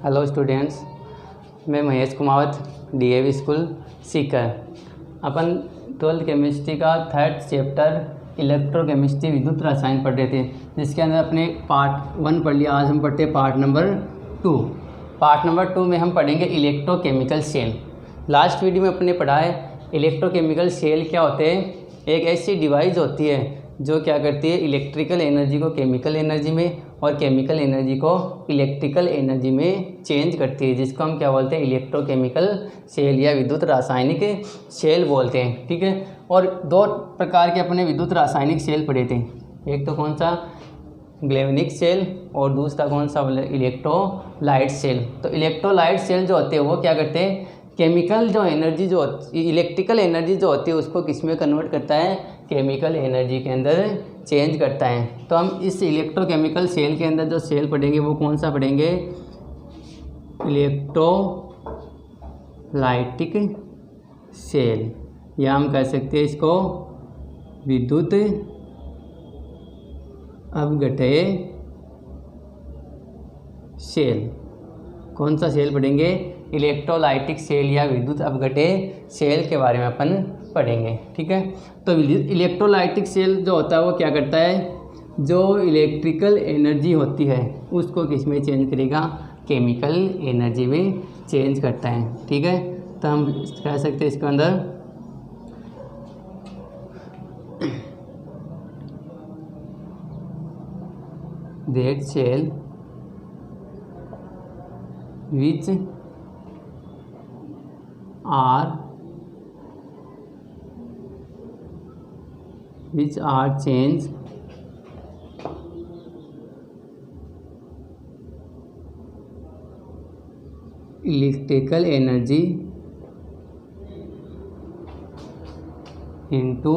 Hello students, मैं Mahesh Kumawat DAV school Sikar. अपन 12th chemistry का 3rd chapter electrochemistry विद्युत रसायन पढ़ रहे थे, जिसके अंदर अपने पार्ट 1 पढ़ लिया। आज हम पढ़ते हैं पार्ट नंबर 2। पार्ट नंबर 2 में हम पढ़ेंगे इलेक्ट्रोकेमिकल सेल। लास्ट वीडियो में अपने पढ़ा है इलेक्ट्रोकेमिकल सेल क्या होते हैं। एक ऐसी डिवाइस होती है जो क्या करती है, इलेक्ट्रिकल एनर्जी को केमिकल एनर्जी में और केमिकल एनर्जी को इलेक्ट्रिकल एनर्जी में चेंज करती है, जिसको हम क्या बोलते हैं, इलेक्ट्रोकेमिकल सेल या विद्युत रासायनिक सेल बोलते हैं। ठीक है। और 2 प्रकार के अपने विद्युत रासायनिक सेल पढ़े थे। एक तो कौन सा, ग्लेवनिक सेल, और दूसरा कौन सा, इलेक्ट्रोलाइट सेल। तो इलेक्ट्रोलाइट सेल जो होते हैं वो क्या करते हैं, केमिकल जो एनर्जी जो इलेक्ट्रिकल एनर्जी जो होती है उसको किस में कन्वर्ट करता है, केमिकल एनर्जी के अंदर चेंज करता है। तो हम इस इलेक्ट्रोकेमिकल सेल के अंदर जो सेल पढ़ेंगे वो कौन सा पढ़ेंगे, इलेक्ट्रोलाइटिक सेल, या हम कह सकते हैं इसको विद्युत अपघट्य सेल। कौन सा सेल पढ़ेंगे, इलेक्ट्रोलाइटिक सेल या विद्युत अपघट्य सेल के बारे में अपन पढ़ेंगे। ठीक है। तो इलेक्ट्रोलाइटिक सेल जो होता है वो क्या करता है, जो इलेक्ट्रिकल एनर्जी होती है उसको किस में चेंज करेगा, केमिकल एनर्जी में चेंज करता है। ठीक है। तो हम कह सकते हैं इसके अंदर that cell which are change electrical energy into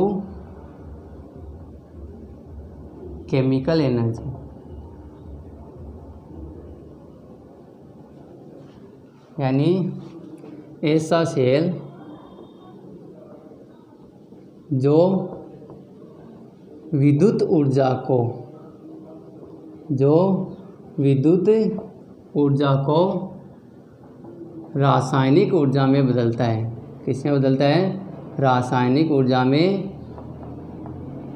chemical energy। यानी ऐसा सेल जो विद्युत ऊर्जा को रासायनिक ऊर्जा में बदलता है। किसमें बदलता है, रासायनिक ऊर्जा में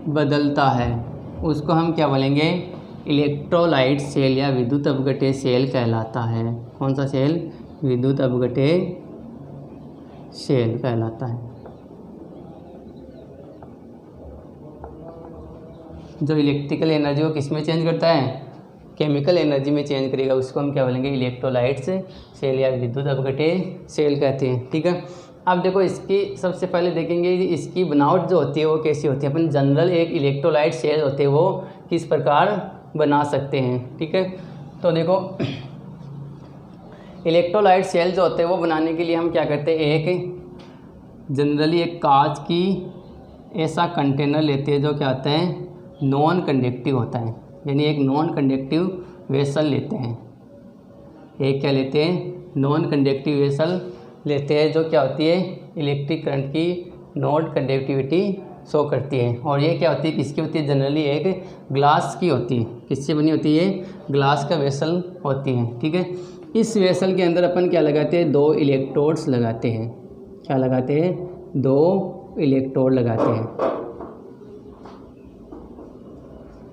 बदलता है। उसको हम क्या बोलेंगे, इलेक्ट्रोलाइट सेल या विद्युत अपघट्य सेल कहलाता है। कौन सा सेल, विद्युत अपघट्य सेल कहलाता है। जो इलेक्ट्रिकल एनर्जी को किस में चेंज करता है, केमिकल एनर्जी में चेंज करेगा, उसको हम क्या बोलेंगे, इलेक्ट्रोलाइट सेल या विद्युत अपघट्य सेल कहते हैं। ठीक है। अब देखो, इसकी सबसे पहले देखेंगे इसकी बनावट जो होती है वो कैसी होती है। अपन जनरल एक इलेक्ट्रोलाइट सेल होते हैं वो किस प्रकार बना सकते हैं। ठीक है। तो देखो, इलेक्ट्रोलाइट सेल जो होते हैं वो बनाने के लिए हम क्या करते हैं, एक जनरली एक कांच की ऐसा कंटेनर लेते हैं जो क्या होता है, नॉन कंडक्टिव होता है। यानी एक नॉन कंडक्टिव वेसल लेते हैं। एक क्या लेते हैं, नॉन कंडक्टिव वेसल लेते हैं, जो क्या होती है, इलेक्ट्रिक करंट की नॉन कंडक्टिविटी शो करती है। और ये क्या होती है, किसकी होती है, जनरली एक ग्लास की होती है। किससे बनी होती है, ग्लास का वेसल होती है। ठीक है। इस वेसल के अंदर अपन क्या लगाते हैं, 2 इलेक्ट्रोड्स लगाते हैं। क्या लगाते हैं, 2 इलेक्ट्रोड लगाते हैं।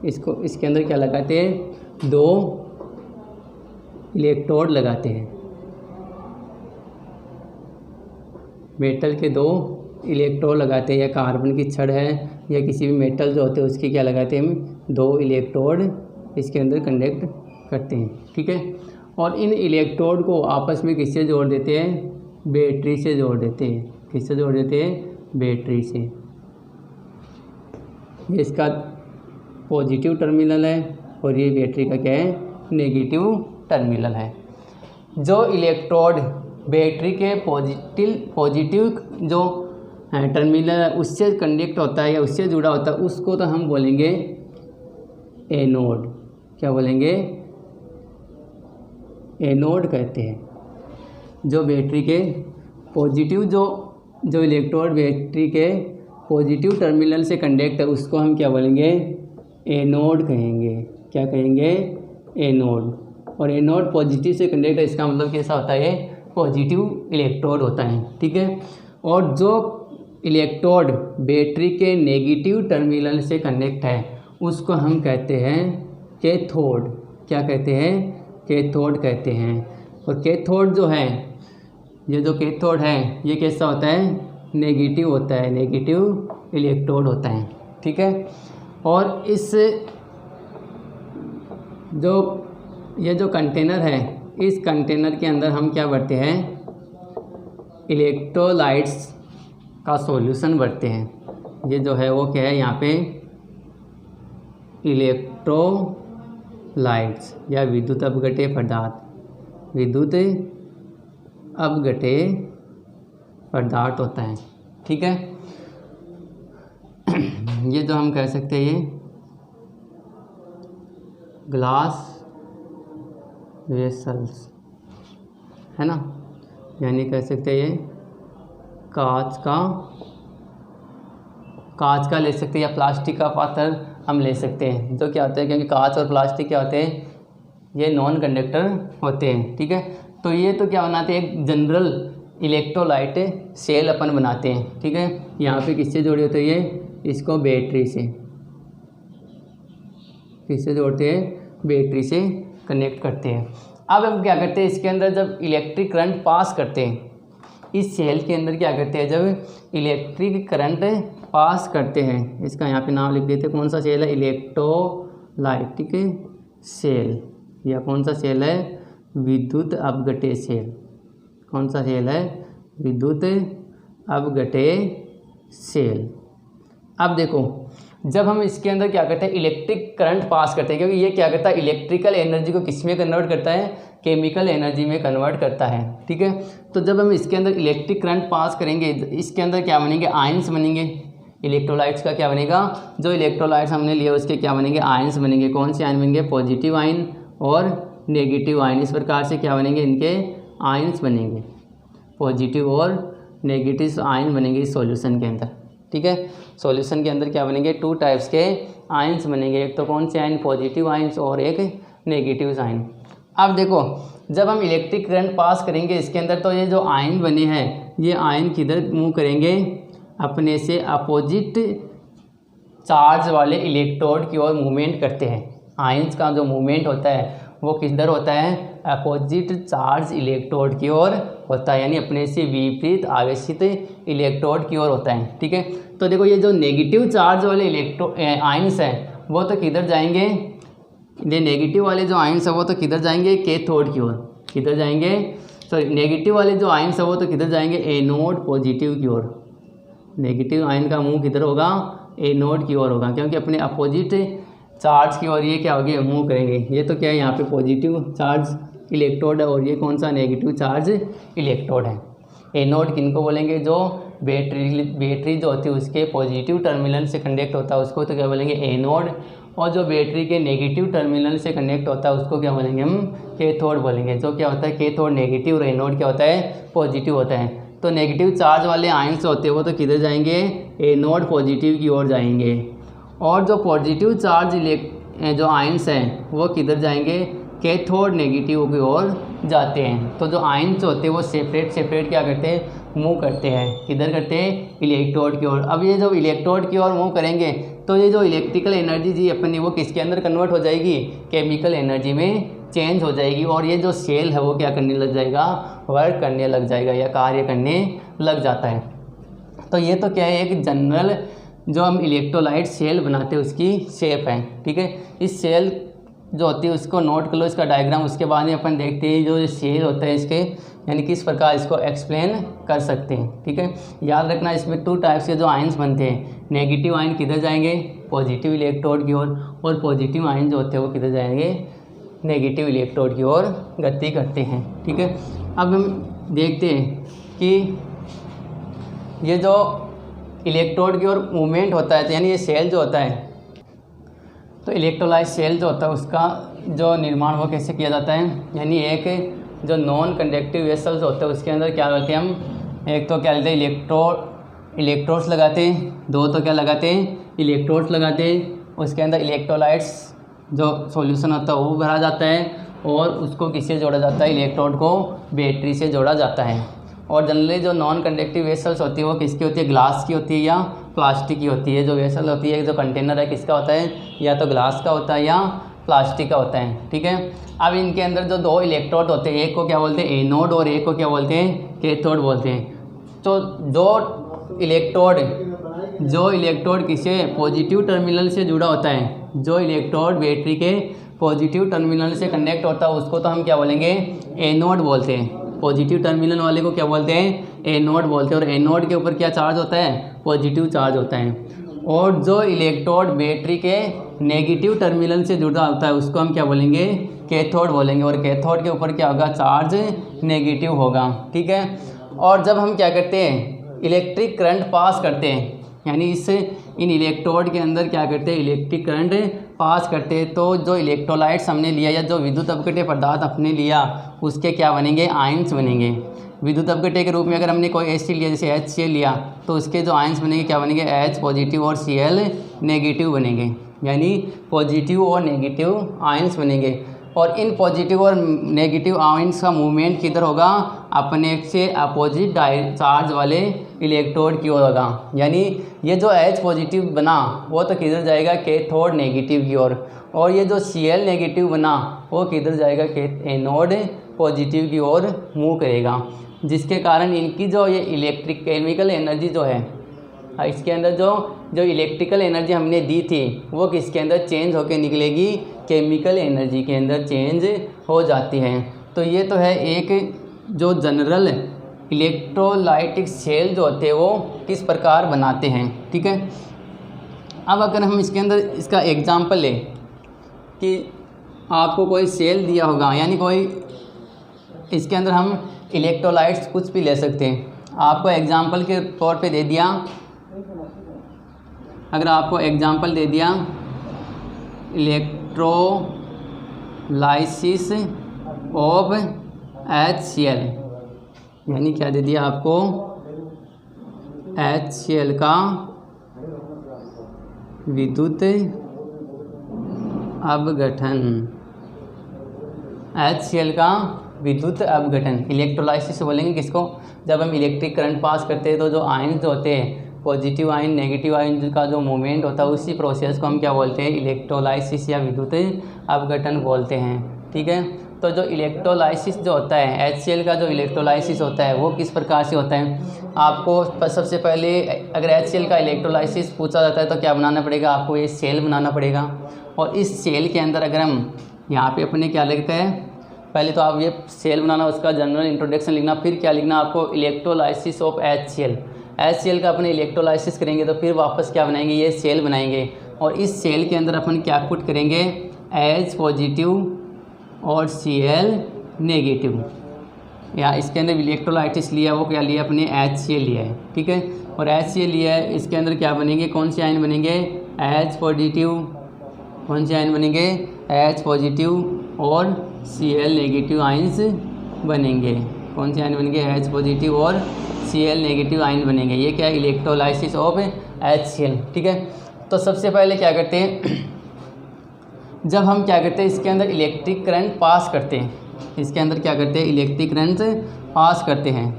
इसके अंदर क्या लगाते हैं, 2 इलेक्ट्रोड लगाते हैं। मेटल के 2 इलेक्ट्रोड लगाते हैं, या कार्बन की छड़ है या किसी भी मेटल जो होते हैं उसके क्या लगाते हैं, हम 2 इलेक्ट्रोड इसके अंदर कंडक्ट करते हैं। ठीक है। और इन इलेक्ट्रोड को आपस में किससे जोड़ देते हैं, बैटरी से जोड़ देते हैं। किससे जोड़ देते हैं, बैटरी से। ये इसका पॉजिटिव टर्मिनल है और ये बैटरी का क्या है, नेगेटिव टर्मिनल है। जो इलेक्ट्रोड बैटरी के पॉजिटिव जो टर्मिनल है उससे कनेक्ट होता है या उससे जुड़ा होता है, उसको तो हम बोलेंगे एनोड। क्या बोलेंगे, एनोड कहते हैं। जो बैटरी के पॉजिटिव जो इलेक्ट्रोड बैटरी के पॉजिटिव टर्मिनल से कनेक्ट है उसको हम क्या बोलेंगे, एनोड कहेंगे। क्या कहेंगे, एनोड। और एनोड पॉजिटिव से कनेक्ट है, इसका मतलब कैसा होता है, पॉजिटिव इलेक्ट्रोड होता है, ठीक है। और जो इलेक्ट्रोड बैटरी के नेगेटिव टर्मिनल से कनेक्ट है उसको हम कहते हैं कैथोड। क्या कहते हैं, कैथोड कहते हैं। और कैथोड जो है, ये जो कैथोड है ये कैसा होता है, नेगेटिव होता है, नेगेटिव इलेक्ट्रोड होता है, ठीक है। और इस जो ये जो कंटेनर है, इस कंटेनर के अंदर हम क्या भरते हैं, इलेक्ट्रोलाइट्स का सॉल्यूशन भरते हैं। ये जो है वो क्या है, यहाँ पे इलेक्ट्रोलाइट्स या विद्युत अपघट्य पदार्थ, विद्युत अपघट्य पदार्थ होता है, ठीक है। ये जो हम कह सकते हैं ये ग्लास वेसल्स है ना, यानी कह सकते हैं ये कांच का ले सकते हैं या प्लास्टिक का पात्र हम ले सकते हैं। जो क्या होता है, क्योंकि कांच और प्लास्टिक क्या होते हैं, ये नॉन कंडक्टर होते हैं, ठीक है। तो ये तो क्या बनाते हैं, एक जनरल इलेक्ट्रोलाइट सेल अपन बनाते हैं, ठीक है। यहाँ पे किससे जोड़े होते हैं, ये इसको बैटरी से, किससे जोड़ते हैं, बैटरी से कनेक्ट करते हैं। अब हम क्या करते हैं, इसके अंदर जब इलेक्ट्रिक करंट पास करते हैं, इस सेल के अंदर क्या करते हैं, जब इलेक्ट्रिक करंट पास करते हैं, इसका यहाँ पे नाम लिख देते हैं, कौन सा सेल है, इलेक्ट्रोलाइटिक सेल, या कौन सा सेल है, विद्युत अपघट्य सेल। कौन सा सेल है, विद्युत अपघट्य सेल। अब देखो, जब हम इसके अंदर क्या करते हैं, इलेक्ट्रिक करंट पास करते हैं, क्योंकि ये क्या करता है, इलेक्ट्रिकल एनर्जी को किस में कन्वर्ट करता है, केमिकल एनर्जी में कन्वर्ट करता है, ठीक है। तो जब हम इसके अंदर इलेक्ट्रिक करंट पास करेंगे, इसके अंदर क्या बनेंगे, आयंस बनेंगे। इलेक्ट्रोलाइट्स का क्या बनेगा, जो इलेक्ट्रोलाइट्स हमने लिए उसके क्या बनेंगे, आयंस बनेंगे। कौन से आयन बनेंगे, पॉजिटिव आयन और नेगेटिव आयन। इस प्रकार से क्या बनेंगे, इनके आयंस बनेंगे, पॉजिटिव और नेगेटिव आयन बनेंगे इस सॉल्यूशन के अंदर, ठीक है। सॉल्यूशन के अंदर क्या बनेंगे, 2 टाइप्स के आयंस बनेंगे, एक तो कौन से आयन, पॉजिटिव आयंस और एक नेगेटिव आयन। अब देखो, जब हम इलेक्ट्रिक करंट पास करेंगे इसके अंदर, तो ये जो आयन बने हैं, ये आयन किधर मूव करेंगे, अपने से अपोजिट चार्ज वाले इलेक्ट्रोड की ओर मूवमेंट करते हैं। आयंस का जो मूवमेंट होता है वो किधर होता है, अपोजिट चार्ज इलेक्ट्रोड की ओर होता है, यानी अपने से विपरीत आवेशित इलेक्ट्रोड की ओर होता है, ठीक है। तो देखो, ये जो नेगेटिव चार्ज वाले आयंस हैं वो तो किधर जाएंगे, ये नेगेटिव वाले जो आयंस है वो तो किधर जाएंगे, कैथोड की ओर। किधर जाएंगे, सॉरी, नेगेटिव वाले जो आयंस है वो तो किधर जाएंगे, एनोड पॉजिटिव की ओर। नेगेटिव आयन का मूव किधर होगा, एनोड की ओर होगा, क्योंकि अपने अपोजिट चार्ज की ओर ये क्या होगी, मूव करेंगे। ये तो क्या है, यहाँ पे पॉजिटिव चार्ज इलेक्ट्रोड है और ये कौन सा, नेगेटिव चार्ज इलेक्ट्रोड है। एनोड किनको बोलेंगे, जो बैटरी जो होती है उसके पॉजिटिव टर्मिनल से कनेक्ट होता है उसको तो क्या बोलेंगे, एनोड। और जो बैटरी के नेगेटिव टर्मिनल से कनेक्ट होता है उसको क्या बोलेंगे, हम कैथोड बोलेंगे। जो क्या होता है, कैथोड नेगेटिव और एनोड क्या होता है, पॉजिटिव होता है। तो नेगेटिव चार्ज वाले आयंस होते हैं वो तो किधर जाएंगे, एनोड पॉजिटिव की ओर जाएंगे। और जो पॉजिटिव चार्ज जो आयंस हैं वो किधर जाएंगे, कैथोड नेगेटिव की ओर जाते हैं। तो जो आयंस होते हैं वो सेपरेट क्या करते हैं, मूव करते हैं, किधर करते हैं, इलेक्ट्रोड की ओर। अब ये जब इलेक्ट्रोड की ओर मूव करेंगे तो ये जो इलेक्ट्रिकल एनर्जी जी अपनी वो किसके अंदर कन्वर्ट हो जाएगी, केमिकल एनर्जी में चेंज हो जाएगी। और ये जो सेल है वो क्या करने लग जाएगा, वर्क करने लग जाएगा या कार्य करने लग जाता है। तो ये तो क्या है, एक जनरल जो हम इलेक्ट्रोलाइट सेल बनाते हैं उसकी शेप है, ठीक है। इस सेल जो होती है उसको नोट कर लो, इसका डायग्राम। उसके बाद में अपन देखते हैं जो सेल होता है इसके, यानी किस प्रकार इसको एक्सप्लेन कर सकते हैं, ठीक है। याद रखना, इसमें 2 टाइप्स के जो आयंस बनते हैं, नेगेटिव आयन किधर जाएंगे, पॉजिटिव इलेक्ट्रोड की ओर, और पॉजिटिव आयन जो होते हैं वो किधर जाएंगे, नेगेटिव इलेक्ट्रोड की ओर गति करते हैं, ठीक है। अब हम देखते हैं कि ये जो इलेक्ट्रोड की ओर मूवमेंट होता है, तो यानी ये सेल जो होता है, तो इलेक्ट्रोलाइट सेल जो होता है उसका जो निर्माण वो कैसे किया जाता है, यानी एक जो नॉन कंडक्टिव वेसल्स होते हैं उसके अंदर क्या करते हैं हम, एक तो क्या लेते हैं, इलेक्ट्रोड्स लगाते हैं, 2 तो क्या लगाते हैं, इलेक्ट्रोड्स लगाते हैं। उसके अंदर इलेक्ट्रोलाइट्स जो सॉल्यूशन होता है वो भरा जाता है, और उसको किससे जोड़ा जाता है, इलेक्ट्रोड को बैटरी से जोड़ा जाता है। और जनरली जो नॉन कंडक्टिव वेसल्स होती है वो किसकी होती है, ग्लास की होती है या प्लास्टिक की होती है। जो वेसल होती है, जो कंटेनर है, किसका होता है, या तो ग्लास का होता है या प्लास्टिक का होता है। ठीक है, अब इनके अंदर जो दो इलेक्ट्रोड होते हैं, एक को क्या बोलते हैं, एनोड, और एक को क्या बोलते हैं, कैथोड बोलते हैं। तो जो इलेक्ट्रोड किसे पॉजिटिव टर्मिनल से जुड़ा होता है, जो इलेक्ट्रोड बैटरी के पॉजिटिव टर्मिनल से कनेक्ट होता है उसको तो हम क्या बोलेंगे, एनोड बोलते हैं। पॉजिटिव टर्मिनल वाले को क्या बोलते हैं, एनोड बोलते हैं। और एनोड के ऊपर क्या चार्ज होता है, पॉजिटिव चार्ज होता है। और जो इलेक्ट्रोड बैटरी के नेगेटिव टर्मिनल से जुड़ा होता है उसको हम क्या बोलेंगे, कैथोड बोलेंगे। और कैथोड के ऊपर क्या होगा, चार्ज नेगेटिव होगा। ठीक है, और जब हम क्या करते हैं, इलेक्ट्रिक करंट पास करते हैं, यानी इन इलेक्ट्रोड के अंदर क्या करते हैं, इलेक्ट्रिक करंट पास करते हैं, तो जो इलेक्ट्रोलाइट्स हमने लिया या जो विद्युत अपघट्य पदार्थ अपने लिया उसके क्या बनेंगे, आयंस बनेंगे। विद्युत अपघट्य के रूप में अगर हमने कोई एसिड लिया, जैसे HCl लिया, तो उसके जो आयंस बनेंगे क्या बनेंगे, H पॉजिटिव और Cl नेगेटिव बनेंगे। यानी पॉजिटिव और नेगेटिव आयंस बनेंगे। और इन पॉजिटिव और नेगेटिव आयंस का मूवमेंट किधर होगा, अपने से अपोजिट चार्ज वाले इलेक्ट्रोड की ओर होगा। यानी ये जो H पॉजिटिव बना वो तो किधर जाएगा, कैथोड नेगेटिव की ओर। और ये जो Cl नेगेटिव बना वो किधर जाएगा, एनोड पॉजिटिव की ओर मूव करेगा। जिसके कारण इनकी जो ये इलेक्ट्रिक केमिकल एनर्जी जो है, इसके अंदर जो इलेक्ट्रिकल एनर्जी हमने दी थी वो किसके अंदर चेंज होके निकलेगी, केमिकल एनर्जी के अंदर चेंज हो जाती है। तो ये तो है एक जो जनरल इलेक्ट्रोलाइटिक सेल जो होते हैं वो किस प्रकार बनाते हैं। ठीक है, अब अगर हम इसके अंदर इसका एग्जांपल लें कि आपको कोई सेल दिया होगा, यानी कोई इसके अंदर हम इलेक्ट्रोलाइट्स कुछ भी ले सकते हैं। आपको एग्जांपल के तौर पे दे दिया, अगर आपको एग्जांपल दे दिया इलेक्ट्रोलाइसिस ऑफ HCl, यानी क्या दे दिया आपको, HCl का विद्युत अपघटन, HCl का विद्युत अपघटन। इलेक्ट्रोलाइसिस बोलेंगे किसको, जब हम इलेक्ट्रिक करंट पास करते हैं तो जो आयन जो होते हैं, पॉजिटिव आयन नेगेटिव आयन का जो मूवमेंट होता है उसी प्रोसेस को हम क्या बोलते हैं, इलेक्ट्रोलाइसिस या विद्युत अपघटन बोलते हैं। ठीक है, तो जो इलेक्ट्रोलाइसिस जो होता है, HCl का जो इलेक्ट्रोलाइसिस होता है वो किस प्रकार से होता है। आपको सबसे पहले अगर HCl का इलेक्ट्रोलाइसिस पूछा जाता है तो क्या बनाना पड़ेगा, आपको ये सेल बनाना पड़ेगा। और इस सेल के अंदर अगर हम यहाँ पे अपने क्या लिखते हैं, पहले तो आप ये सेल बनाना, उसका जनरल इंट्रोडक्शन लिखना, फिर क्या लिखना आपको, इलेक्ट्रोलाइसिस ऑफ HCl का अपने इलेक्ट्रोलाइसिस करेंगे तो फिर वापस क्या बनाएंगे, ये सेल बनाएंगे। और इस सेल के अंदर अपन क्या पुट करेंगे, H पॉजिटिव और Cl नेगेटिव। या इसके अंदर इलेक्ट्रोलाइटिस लिया, वो क्या लिया, अपने HCl लिया है। ठीक है, और HCl लिया है, इसके अंदर क्या बनेंगे, कौन से आयन बनेंगे, H पॉजिटिव, कौन से आयन बनेंगे, H पॉजिटिव और Cl नेगेटिव आयंस बनेंगे। कौन से आयन बनेंगे, H पॉजिटिव और Cl नेगेटिव आयन बनेंगे। ये क्या है, इलेक्ट्रोलाइसिस ऑफ HCl। ठीक है, तो सबसे पहले क्या करते हैं, जब हम क्या करते हैं इसके अंदर इलेक्ट्रिक करंट पास करते हैं, इसके अंदर क्या करते हैं, इलेक्ट्रिक करंट पास करते हैं,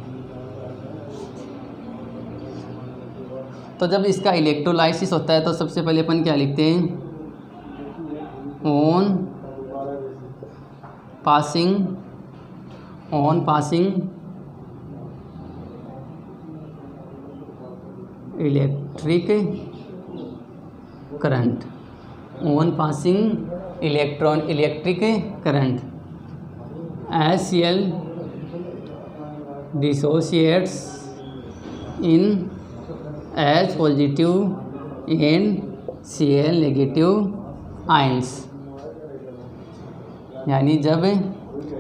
तो जब इसका इलेक्ट्रोलाइसिस होता है तो सबसे पहले अपन क्या लिखते हैं, on passing electric current, on passing electric current, HCl dissociates in H positive and Cl negative ions। यानी जब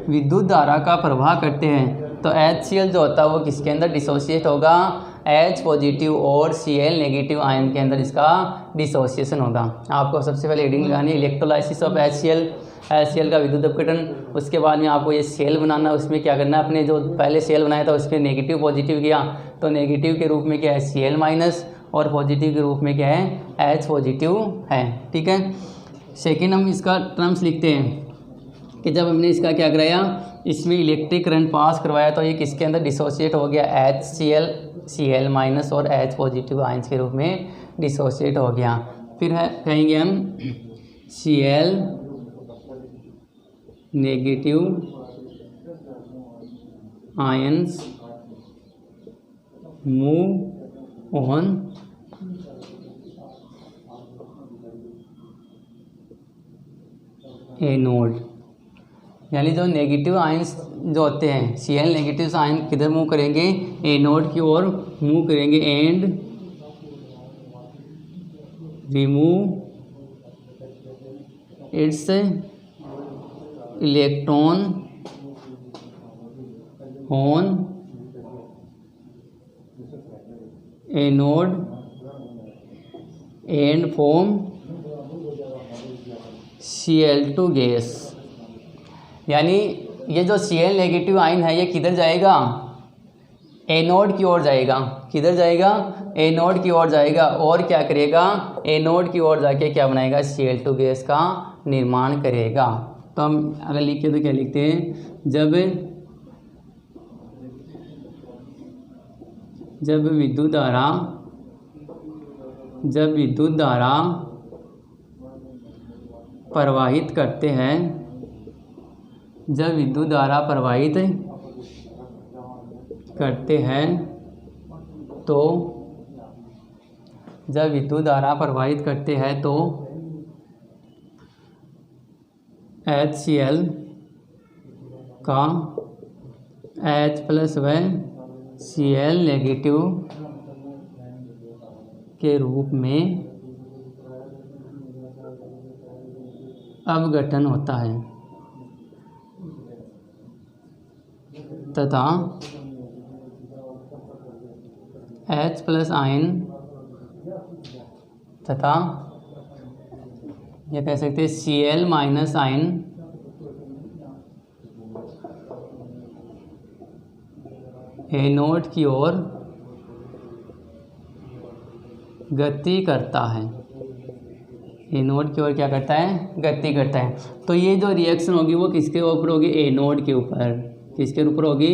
विद्युत धारा का प्रवाह करते हैं तो HCl जो होता है वो किसके अंदर डिसोसिएट होगा, H पॉजिटिव और Cl नेगेटिव आयन के अंदर इसका डिसोसिएशन होगा। आपको सबसे पहले हेडिंग लगानी, इलेक्ट्रोलाइसिस ऑफ HCl का विद्युत अपघटन। उसके बाद में आपको ये सेल बनाना, उसमें क्या करना है, अपने जो पहले सेल बनाया था उसमें नेगेटिव पॉजिटिव किया, तो नेगेटिव के रूप में क्या है, Cl माइनस, और पॉजिटिव के रूप में क्या है, H पॉजिटिव है। ठीक है, सेकेंड हम इसका टर्म्स लिखते हैं, कि जब हमने इसका क्या कराया, इसमें इलेक्ट्रिक करंट पास करवाया तो ये किसके अंदर डिसोसिएट हो गया, HCl माइनस और H पॉजिटिव आयंस के रूप में डिसोसिएट हो गया। फिर है कहेंगे हम Cl negative ions move on anode, यानी जो नेगेटिव आयंस जो होते हैं Cl नेगेटिव आयन किधर मूव करेंगे, एनोड की ओर मूव करेंगे and remove it's electron on anode and form Cl2 gas. यानी ये जो Cl नेगेटिव आयन है ये किधर जाएगा, एनोड की ओर जाएगा। किधर जाएगा, एनोड की ओर जाएगा और क्या करेगा, एनोड की ओर जाके क्या बनाएगा, Cl2 गैस का निर्माण करेगा। तो हम अगर लिखे तो क्या लिखते हैं, जब विद्युत धारा प्रवाहित करते हैं, जब विद्युत धारा प्रवाहित करते हैं तो HCl का H प्लस व Cl नेगेटिव के रूप में अपघटन होता है तथा H प्लस आयन तथा ये कह सकते हैं Cl माइनस आयन एनोड की ओर गति करता है, एनोड की ओर क्या करता है, गति करता है। तो ये जो रिएक्शन होगी वो किसके ऊपर होगी, एनोड के ऊपर। किसके ऊपर होगी,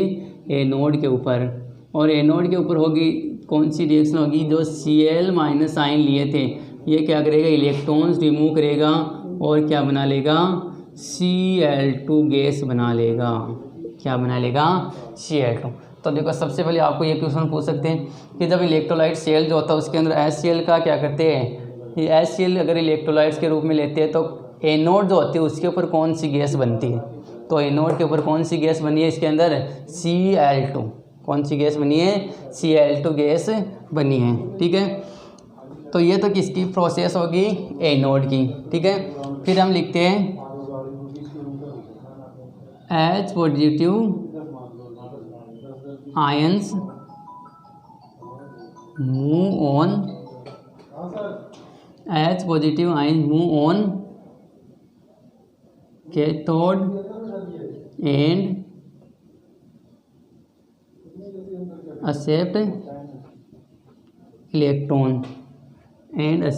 एनोड के ऊपर। और एनोड के ऊपर होगी कौन सी रिएक्शन होगी, जो Cl माइनस आयन लिए थे ये क्या करेगा, इलेक्ट्रॉन्स रिमूव करेगा और क्या बना लेगा, Cl2 गैस बना लेगा। क्या बना लेगा, Cl2। तो देखो सबसे पहले आपको ये क्वेश्चन पूछ सकते हैं कि जब इलेक्ट्रोलाइट Cl जो होता है उसके अंदर HCl का क्या करते हैं, ये HCl अगर इलेक्ट्रोलाइट्स के रूप में लेते हैं तो एनोड जो होती है उसके ऊपर कौन सी गैस बनती है, तो एनोड के ऊपर कौन सी गैस बनी है, इसके अंदर Cl2। कौन सी गैस बनी है, Cl2 गैस बनी है। ठीक है, तो ये तो किसकी प्रोसेस होगी, एनोड की। ठीक है, फिर हम लिखते हैं H positive ions move on, H positive ions move on cathode and accept electron and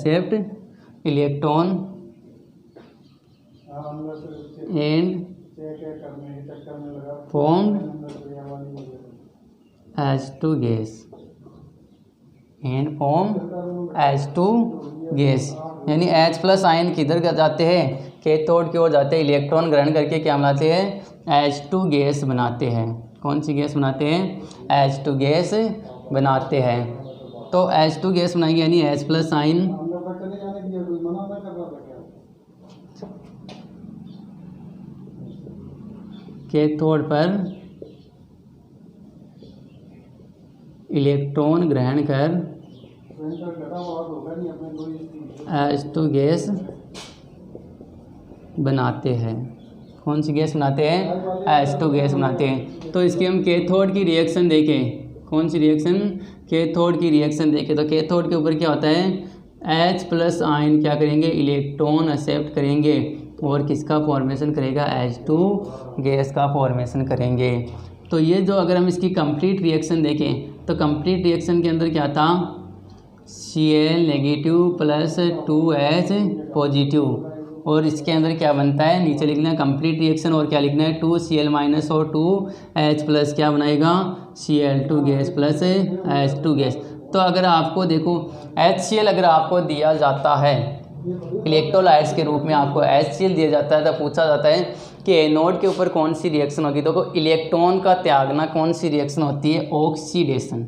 formed H2 gas. यानी H प्लस आयन किधर जाते हैं, कैथोड की ओर जाते हैं, इलेक्ट्रॉन ग्रहण करके क्या बनाते हैं, H2 गैस बनाते हैं। कौन सी गैस बनाते हैं, H2 गैस बनाते हैं। तो H2 गैस बनाएंगे यानी H प्लस आयन कैथोड पर इलेक्ट्रॉन ग्रहण कर H2 गैस बनाते हैं। कौन सी गैस बनाते हैं, H2 गैस बनाते हैं। तो इसके हम कैथोड की रिएक्शन देखें, कौन सी रिएक्शन, कैथोड की रिएक्शन देखें तो कैथोड के ऊपर क्या होता है, H प्लस आयन क्या करेंगे, इलेक्ट्रॉन एक्सेप्ट करेंगे और किसका फॉर्मेशन करेगा, H2 गैस का फॉर्मेशन करेंगे। तो ये जो अगर हम इसकी कंप्लीट रिएक्शन देखें तो कंप्लीट रिएक्शन के अंदर क्या था, Cl negative plus 2H positive और इसके अंदर क्या बनता है, नीचे लिखना है कंप्लीट रिएक्शन और क्या लिखना है 2Cl माइनस और 2H प्लस क्या बनाएगा Cl2 gas plus H2 gas. तो अगर आपको देखो HCl अगर आपको दिया जाता है इलेक्ट्रोलाइट्स के रूप में, आपको HCl दिया जाता है, तो पूछा जाता है कि एनोड के ऊपर कौन सी रिएक्शन होगी। तो इलेक्ट्रॉन का त्यागना कौन सी रिएक्शन होती है, ऑक्सीडेशन।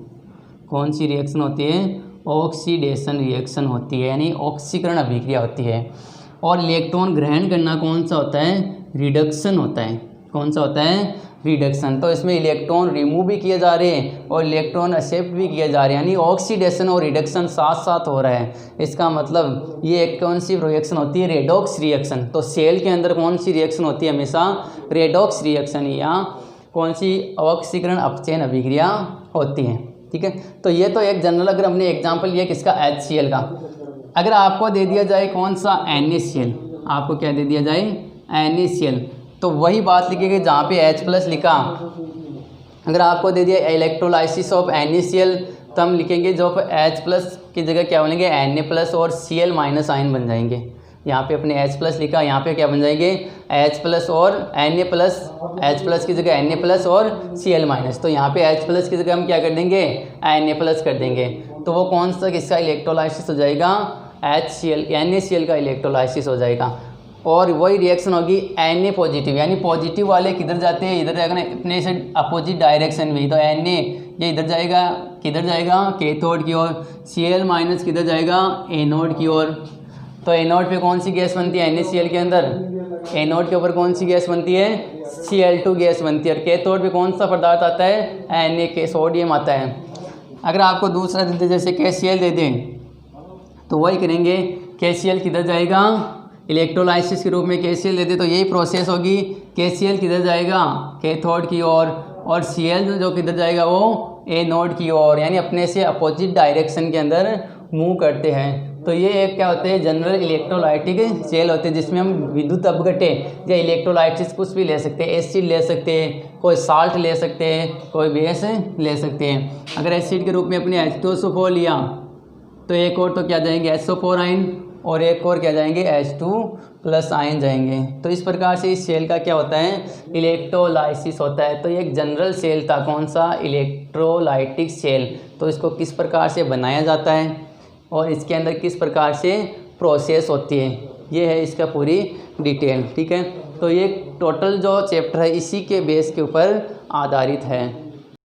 कौन सी रिएक्शन होती है, ऑक्सीडेशन रिएक्शन होती है, यानी ऑक्सीकरण अभिक्रिया होती है। और इलेक्ट्रॉन ग्रहण करना कौन सा होता है, रिडक्शन होता है। कौन सा होता है, रिडक्शन। तो इसमें इलेक्ट्रॉन रिमूव भी किए जा रहे हैं और इलेक्ट्रॉन एक्सेप्ट भी किए जा रहे हैं, यानी ऑक्सीडेशन और रिडक्शन साथ साथ हो रहा है। इसका मतलब ये एक कौन सी रिएक्शन होती है, रेडॉक्स रिएक्शन। तो सेल के अंदर कौन सी रिएक्शन होती है, हमेशा रेडॉक्स रिएक्शन या कौन सी ऑक्सीकरण अपचयन अभिक्रिया होती है। ठीक है, तो ये तो एक जनरल अगर हमने एग्जाम्पल लिया किसका, HCl का। अगर आपको दे दिया जाए कौन सा, NaCl, आपको क्या दे दिया जाए, NaCl, तो वही बात लिखेगी जहाँ पे H प्लस लिखा। अगर आपको दे दिया इलेक्ट्रोलाइसिस ऑफ NaCl, तो हम लिखेंगे जो H प्लस की जगह क्या बनेंगे, Na प्लस और Cl माइनस आयन बन जाएंगे। यहाँ पे अपने H प्लस लिखा, यहाँ पे क्या बन जाएंगे H प्लस और Na प्लस, H प्लस की जगह Na प्लस और Cl माइनस। तो यहाँ पे H प्लस की जगह हम क्या कर देंगे, Na प्लस कर देंगे। तो वो कौन सा किसका इलेक्ट्रोलाइसिस हो जाएगा, HCl, NaCl का इलेक्ट्रोलाइसिस हो जाएगा। और वही रिएक्शन होगी Na पॉजिटिव, यानी पॉजिटिव वाले किधर जाते हैं, इधर जाएगा अपने से अपोजिट डायरेक्शन में। तो Na ये इधर जाएगा, किधर जाएगा, कैथोड की ओर। Cl माइनस किधर जाएगा, एनोड की ओर। तो एनोड पे कौन सी गैस बनती है, NaCl के अंदर एनोड के ऊपर कौन सी गैस बनती है, Cl2 गैस बनती है। और कैथोड पे कौन सा पदार्थ आता है, Na के सोडियम आता है। अगर आपको दूसरा दे दे, जैसे KCl दे दें, तो वही करेंगे। KCl किधर जाएगा, इलेक्ट्रोलाइसिस के रूप में KCl दे दे, तो यही प्रोसेस होगी। KCl किधर जाएगा, कैथोड की ओर, और Cl जो किधर जाएगा वो एनोड की ओर, यानी अपने से अपोजिट डायरेक्शन के अंदर मूव करते हैं। तो ये एक क्या होते हैं, जनरल इलेक्ट्रोलाइटिक सेल होते हैं, जिसमें हम विद्युत अपघटे या इलेक्ट्रोलाइटिस कुछ भी ले सकते हैं। एसिड ले सकते हैं, कोई साल्ट ले सकते हैं, कोई बेस ले सकते हैं। अगर एसिड के रूप में अपने H2SO4 लिया, तो एक और तो क्या जाएंगे SO4 आयन, और एक और क्या जाएंगे H2 प्लस आयन जाएंगे। तो इस प्रकार से इस सेल का क्या होता है, इलेक्ट्रोलाइसिस होता है। तो ये एक जनरल सेल था, कौन सा, इलेक्ट्रोलाइटिक सेल। तो इसको किस प्रकार से बनाया जाता है और इसके अंदर किस प्रकार से प्रोसेस होती है, ये है इसका पूरी डिटेल। ठीक है, तो ये टोटल जो चैप्टर है इसी के बेस के ऊपर आधारित है।